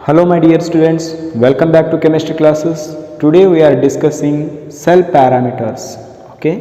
Hello my dear students, welcome back to chemistry classes. Today we are discussing cell parameters. Okay,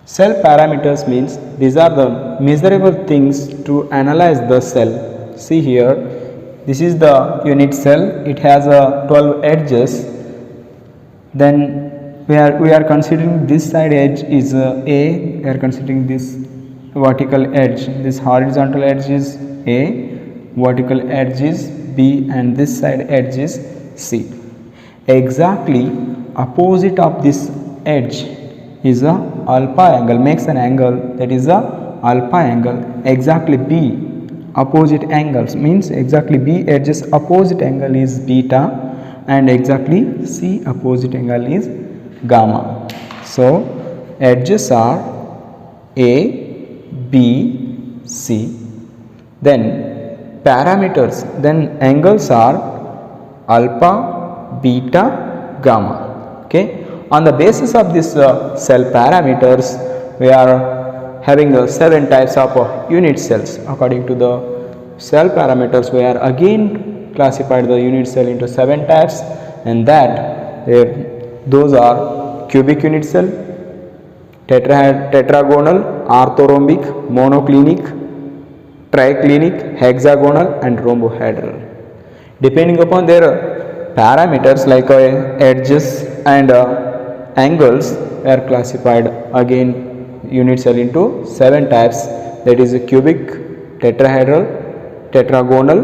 cell parameters means these are the measurable things to analyze the cell. See here, this is the unit cell. It has a 12 edges. Then we are considering this side edge is A. We are considering this vertical edge. This horizontal edge is A, vertical edge is B, and this side edge is C. Exactly opposite of this edge is a alpha angle, makes an angle that is a alpha angle. Exactly B opposite angles means exactly B edges opposite angle is beta, and exactly C opposite angle is gamma. So edges are A, B, C. Then parameters, then angles are alpha, beta, gamma. Okay, on the basis of this cell parameters, we are having 7 types of unit cells. According to the cell parameters, we are again classified the unit cell into 7 types, and that those are cubic unit cell, tetragonal, orthorhombic, monoclinic, triclinic, hexagonal, and rhombohedral. Depending upon their parameters like edges and angles, they are classified again unit cell into 7 types, that is cubic, tetrahedral, tetragonal,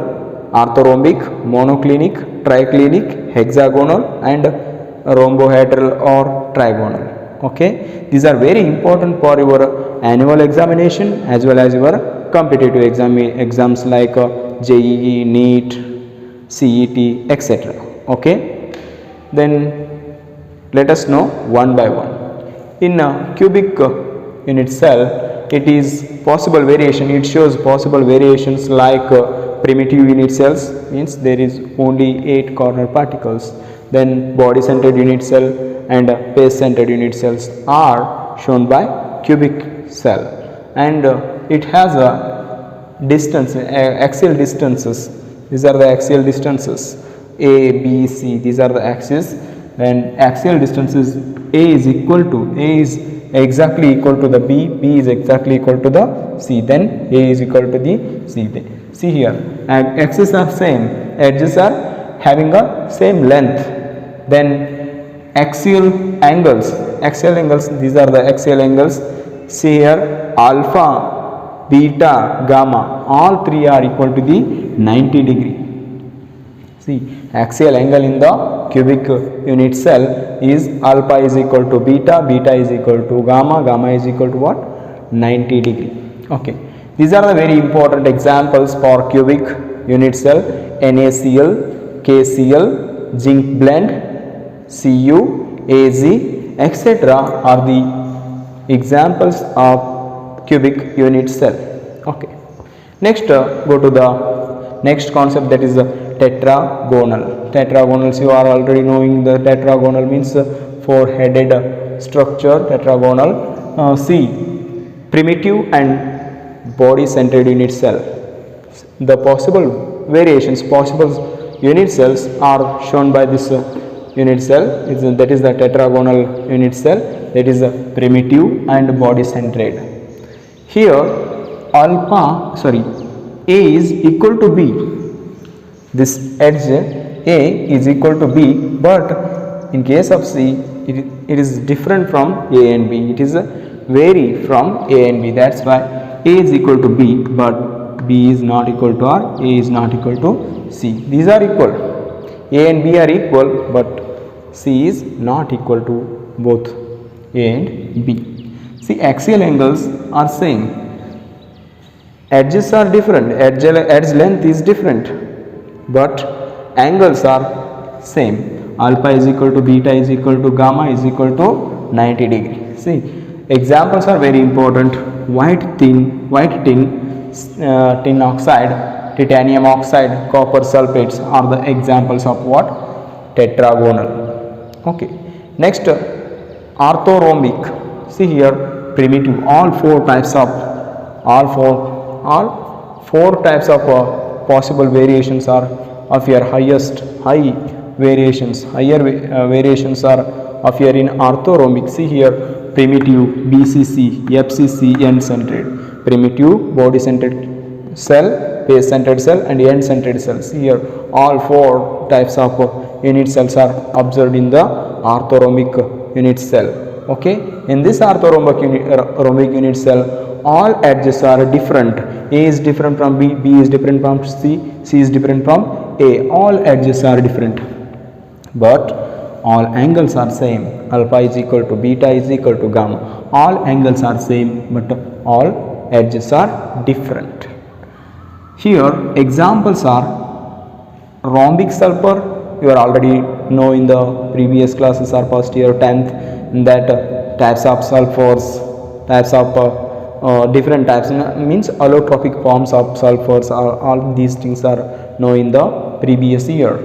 orthorhombic, monoclinic, triclinic, hexagonal, and rhombohedral or trigonal. Okay, these are very important for your annual examination as well as your competitive exams like JEE, NEET, CET, etc. Okay, then let us know one by one. In a cubic unit cell, it is possible variation. It shows possible variations like primitive unit cells, means there is only 8 corner particles. Then body centered unit cell and base centered unit cells are shown by cubic cell, and it has a distance, axial distances. These are the axial distances A, B, C. These are the axes, and axial distances A is exactly equal to the B, B is exactly equal to the C, then A is equal to the C. See here, and axes are same, edges are having a same length. Then axial angles, these are the axial angles. See here, alpha, beta, gamma, all 3 are equal to the 90 degree. See, axial angle in the cubic unit cell is alpha is equal to beta, beta is equal to gamma, gamma is equal to what? 90 degree. Okay, these are the very important examples for cubic unit cell: NaCl, KCl, zinc blende, Cu, Az, etc. are the examples of cubic unit cell. Okay, next go to the next concept, that is tetragonal. Tetragonals, you are already knowing the tetragonal means 4-headed structure, tetragonal. C, primitive and body centered unit cell. The possible variations, possible unit cells are shown by this unit cell, that is the tetragonal unit cell, that is primitive and body centered. Here A is equal to B, this edge A is equal to B, but in case of C it is different from A and B, it is vary from A and B. That's why A is equal to B, but B is not equal to R, A is not equal to C. These are equal, A and B are equal, but C is not equal to both A and B. See, axial angles are same, edges are different, edge length is different, but angles are same. Alpha is equal to beta is equal to gamma is equal to 90 degree. See, examples are very important. White tin oxide, titanium oxide, copper sulfates are the examples of what? Tetragonal. Okay, next orthorhombic. See here, primitive, all four types of possible variations are appear high variations. Variations are appear in orthorhombic. See here, primitive, BCC, FCC, end-centered. Primitive, body-centered cell, base-centered cell, and end-centered cells. Here, all four types of unit cells are observed in the orthorhombic unit cell. Okay, in this orthorhombic unit cell, all edges are different. A is different from B, B is different from C, C is different from A. All edges are different, but all angles are same. Alpha is equal to beta is equal to gamma. All angles are same, but all edges are different. Here examples are rhombic sulfur. You are already know in the previous classes or first year 10th that types of sulfurs, types of different types, means allotropic forms of sulfurs. All these things are known in the previous year.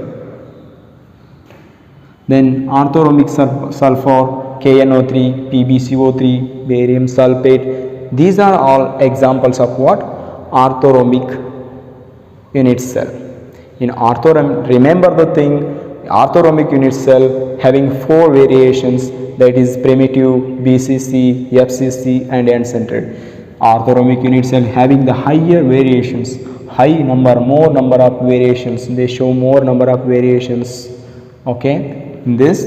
Then orthorhombic sulfur, KNO3, PbCO3, barium sulfate. These are all examples of what? Orthorhombic unit cell. In remember the thing, orthorhombic unit cell having four variations, that is primitive, BCC, FCC, and end-centered. Orthorhombic unit cell having the higher variations, more number of variations. They show more number of variations. Okay. In this,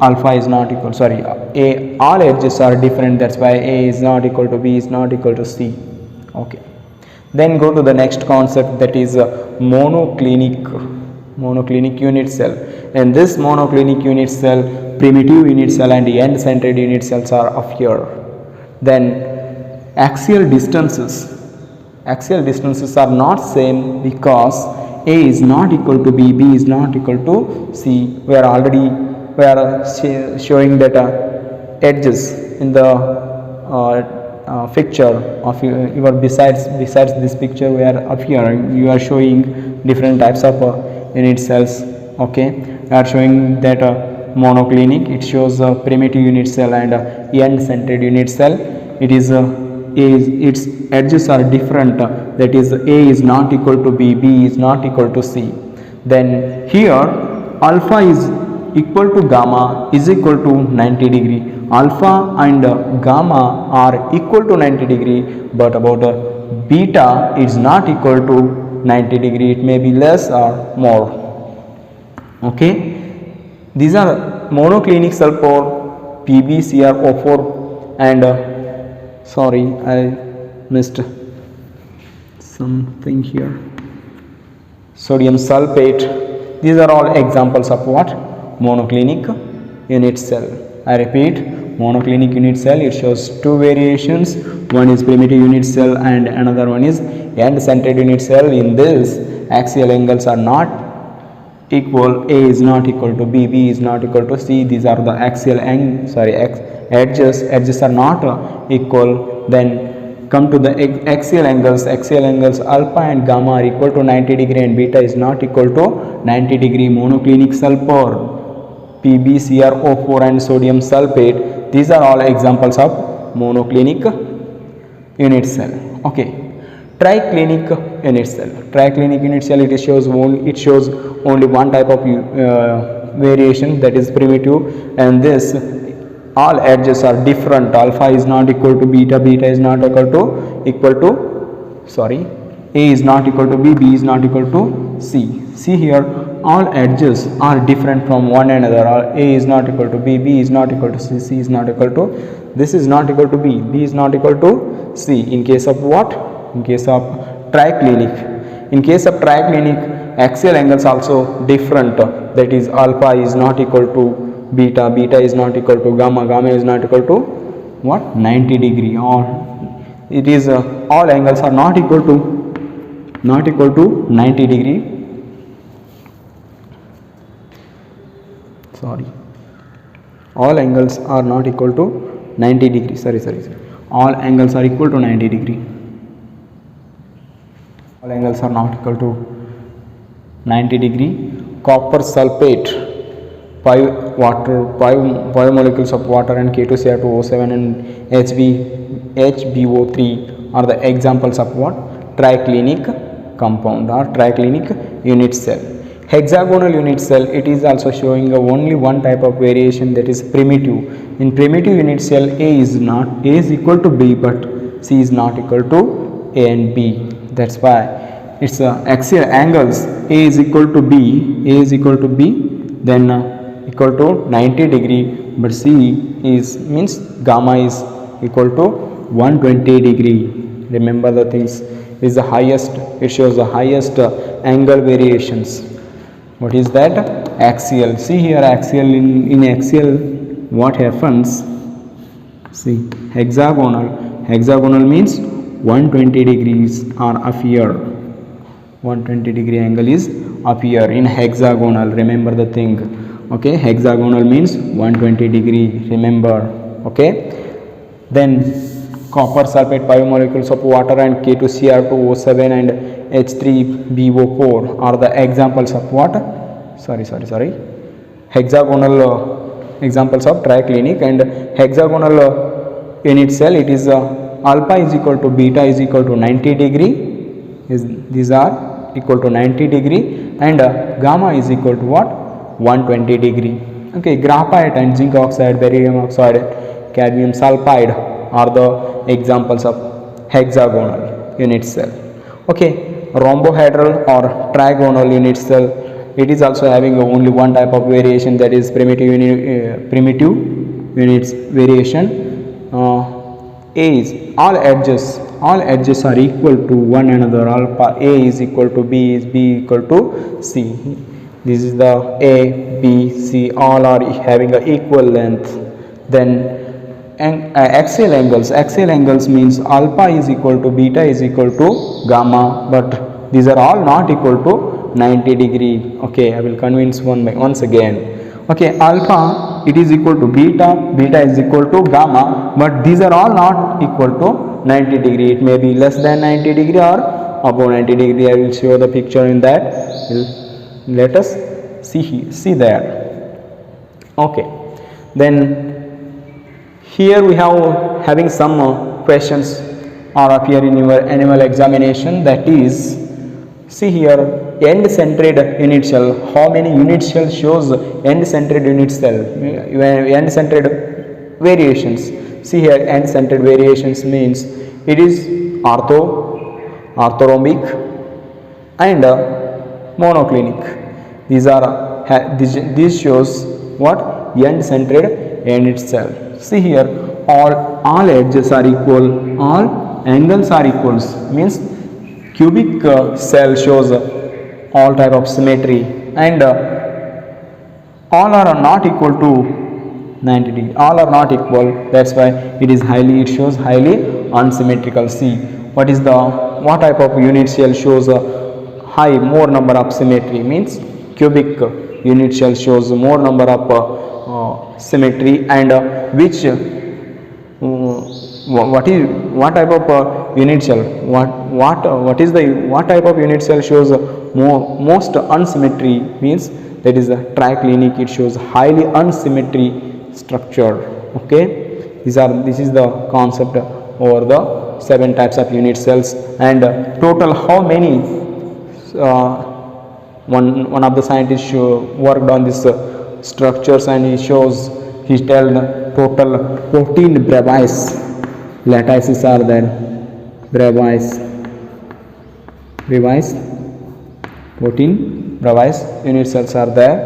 alpha is not equal, all edges are different, that's why A is not equal to B is not equal to C. Okay. Then go to the next concept, that is monoclinic unit cell. And this monoclinic unit cell, primitive unit cell and end-centered unit cells are appear. Then axial distances are not same because A is not equal to B, B is not equal to C. We are showing that edges in the picture of your besides this picture we are up here. You are showing different types of unit cells. Okay, we are showing that monoclinic. It shows a primitive unit cell and end-centered unit cell. It is its edges are different, that is A is not equal to B, B is not equal to C. Then here alpha is equal to gamma is equal to 90 degree. Alpha and gamma are equal to 90 degree, but about beta is not equal to 90 degree. It may be less or more. Okay, these are monoclinic sulfur, PbCrO4, and sorry, I missed something here, sodium sulfate. These are all examples of what? Monoclinic unit cell. I repeat, monoclinic unit cell, it shows two variations. One is primitive unit cell and another one is end-centered unit cell. In this, axial angles are not equal. A is not equal to B, B is not equal to C. These are the axial edges are not equal. Then come to the axial angles. Axial angles alpha and gamma are equal to 90 degree and beta is not equal to 90 degree. Monoclinic sulfur, PbCrO4 and sodium sulfate, these are all examples of monoclinic unit cell. Okay. Triclinic unit cell. Triclinic unit cell, it shows only one type of variation, that is primitive, and this all edges are different. Alpha is not equal to beta, beta is not equal to A is not equal to B, B is not equal to C. See here, all edges are different from one another. A is not equal to B, B is not equal to C, C is not equal to, this is not equal to B, B is not equal to C. In case of what? In case of triclinic. In case of triclinic, axial angles also different, that is alpha is not equal to beta, beta is not equal to gamma, gamma is not equal to what? 90 degree. Or it is all angles are not equal to 90 degree. All angles are not equal to 90 degree. All angles are equal to 90 degree. All angles are not equal to 90 degree. Copper sulfate, 5 molecules of water and K2Cr2O7 and HbO3 are the examples of what? Triclinic compound or triclinic unit cell. Hexagonal unit cell, it is also showing only one type of variation, that is primitive. In primitive unit cell, A is equal to B, but C is not equal to A and B. That's why it's axial angles. A is equal to B, then equal to 90 degree, but C is means gamma is equal to 120 degree. Remember the things, is the highest, it shows the highest angle variations. What is that? Axial. See here, axial, in axial what happens? See, hexagonal means 120 degrees are up here, 120 degree angle is up here in hexagonal. Remember the thing, okay? Hexagonal means 120 degree, remember, okay? Then copper sulfate 5 molecules of water and K2Cr2O7 and H3BO4 are the examples of what? Sorry. Hexagonal examples of triclinic. And hexagonal unit cell, it is alpha is equal to beta is equal to 90 degree. These are equal to 90 degree, and gamma is equal to what? 120 degree. Okay, graphite and zinc oxide, barium oxide, cadmium sulfide are the examples of hexagonal unit cell. Okay, rhombohedral or trigonal unit cell, it is also having only one type of variation, that is primitive units variation. A is all edges are equal to one another. Alpha A is equal to B, is B equal to C. This is the A, B, C, all are having a equal length. Then axial angles means alpha is equal to beta is equal to gamma, but these are all not equal to 90 degree. Okay, I will convince once again. Okay, alpha it is equal to beta is equal to gamma, but these are all not equal to 90 degree. It may be less than 90 degree or above 90 degree. I will show the picture in that. Let us see there. Okay, then here we have having some questions are appear in your annual examination, that is, see here, end centered unit cell. How many unit cell shows end centered unit cell? End centered variations. See here, end centered variations means it is orthorhombic and monoclinic. These shows what? End centered unit cell. See here, all edges are equal, all angles are equals, means cubic cell shows all type of symmetry, and all are not equal to 90 degree, all are not equal. That's why it shows highly unsymmetrical. See, what type of unit cell shows more number of symmetry, means cubic unit cell shows more number of symmetry, and what type of unit cell, what type of unit cell shows most unsymmetry, means that is a triclinic. It shows highly unsymmetry structure. Okay, this is the concept over the 7 types of unit cells. And total how many one of the scientists worked on this structures, and he told total 14 Bravais lattices are there. Bravais 14 Bravais unit cells are there.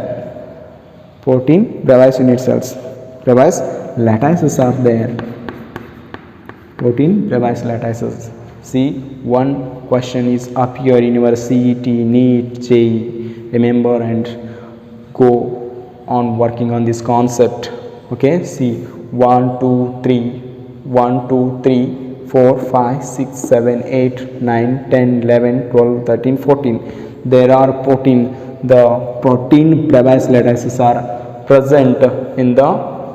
14 Bravais unit cells, Bravais lattices are there. 14 Bravais lattices. See, one question is up here in your CET, NEET, JEE. Remember and go on working on this concept. Okay, see, 1 2 3 4 5 6 7 8 9 10 11 12 13 14. There are 14. The 14 Bravais lattices are present in the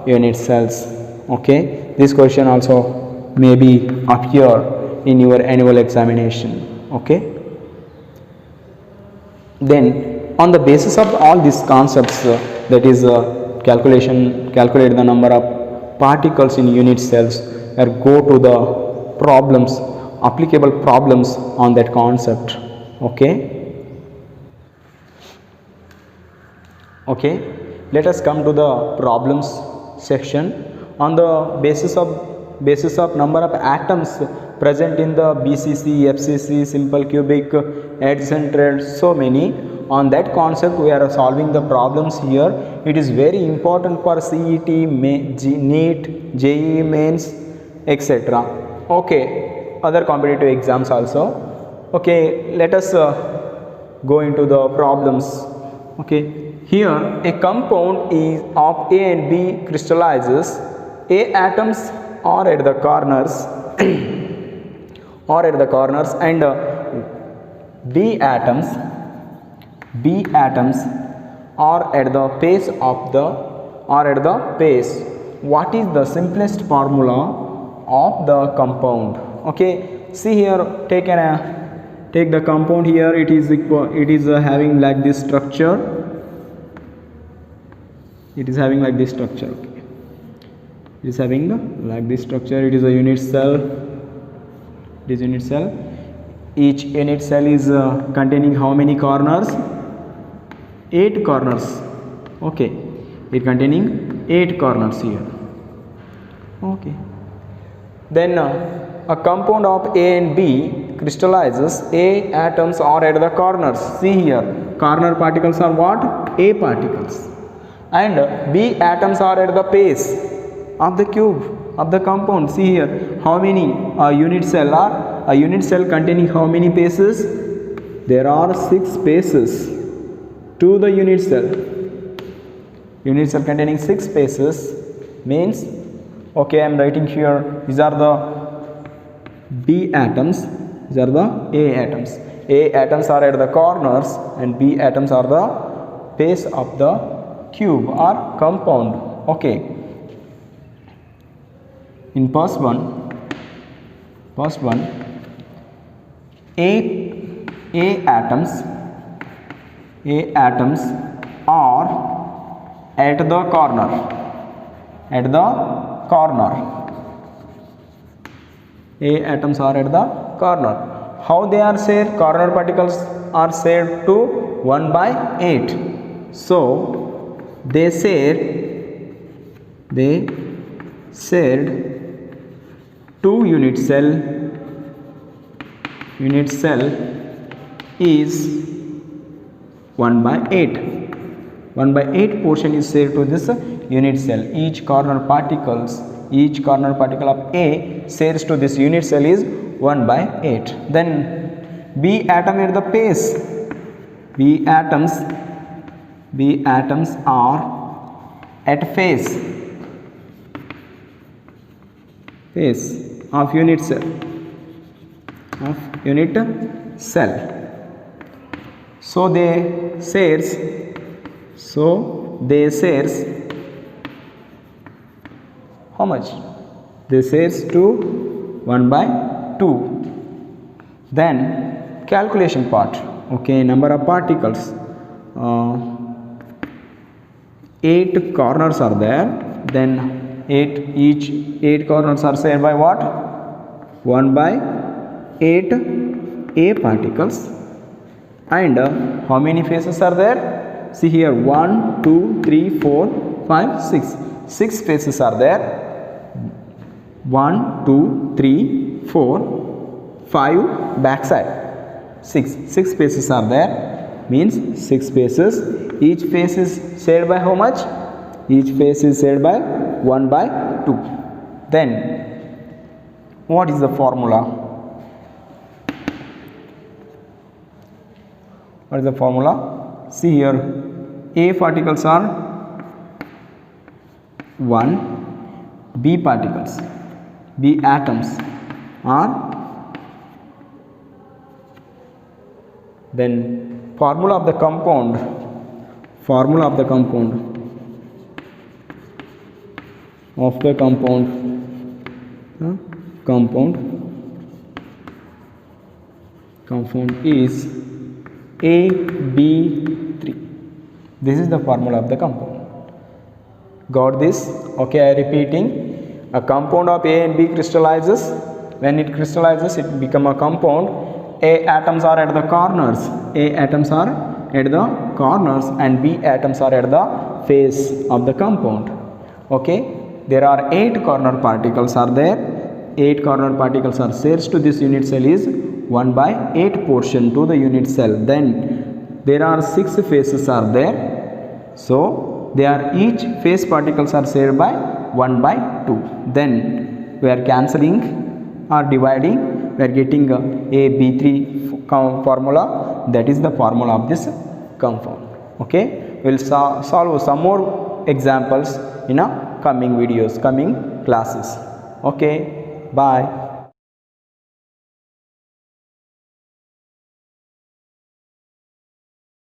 unit cells. Okay, this question also may be appear in your annual examination. Okay, then on the basis of all these concepts, that is calculate the number of particles in unit cells, or go to the problems, applicable problems on that concept. Okay, Okay, let us come to the problems section. On the basis of number of atoms present in the BCC, FCC, simple cubic, adjacent, so many. On that concept we are solving the problems here. It is very important for CET, NEET, JEE mains, etc. Okay, other competitive exams also. Okay, let us go into the problems. Okay, here a compound is of A and B crystallizes. A atoms are at the corners and B atoms are at the base of the base. What is the simplest formula of the compound? Okay, see here, take the compound here. It is having like this structure. It is having like this structure. Okay, it is having like this structure. It is a unit cell. It is unit cell. Each unit cell is containing how many corners? 8 corners. Okay, it containing 8 corners here. Okay, then a compound of A and B crystallizes. A atoms are at the corners. See here, corner particles are what? A particles, and B atoms are at the base of the cube of the compound. See here, how many unit cell are? A unit cell containing how many bases? There are 6 bases to the unit cell. Unit cell containing 6 bases means, okay, I am writing here, these are the B atoms, these are the A atoms. A atoms are at the corners and B atoms are the base of the cube or compound. Okay, in first one A atoms are at the corner. A atoms are at the corner. How they are shared? Corner particles are shared to 1 by 8. So they shared 2 unit cell. Unit cell is 1 by 8. 1 by 8 portion is shared to this unit cell. Each corner particle of A shares to this unit cell is 1 by 8. Then B atom at the base. B atoms are at face of unit cell. So they shares how much? They shares to 1 by 2. Then calculation part. Okay, number of particles. 8 corners are there. Then 8 corners are shared by what? 1 by 8 A particles. And how many faces are there? See here, 1, 2, 3, 4, 5, 6. 6 faces are there. 1, 2, 3, 4, 5 backside. 6 faces are there. Means 6 faces. Each face is shared by how much? Each face is shared by 1 by 2. Then what is the formula? What is the formula? See here, A particles are 1, B particles, B atoms are, then formula of the compound is AB3. This is the formula of the compound. Got this? Okay, I am repeating. A compound of A and B crystallizes. When it crystallizes, it become a compound. A atoms are at the corners. A atoms are at the corners and B atoms are at the face of the compound. Okay, there are 8 corner particles are there. 8 corner particles are shares to this unit cell is 1 by 8 portion to the unit cell. Then there are 6 faces are there. So they are each face particles are shared by 1 by 2. Then we are cancelling or dividing, we are getting a B3 formula. That is the formula of this compound. Okay, we will solve some more examples in a coming videos, coming classes. Okay, bye.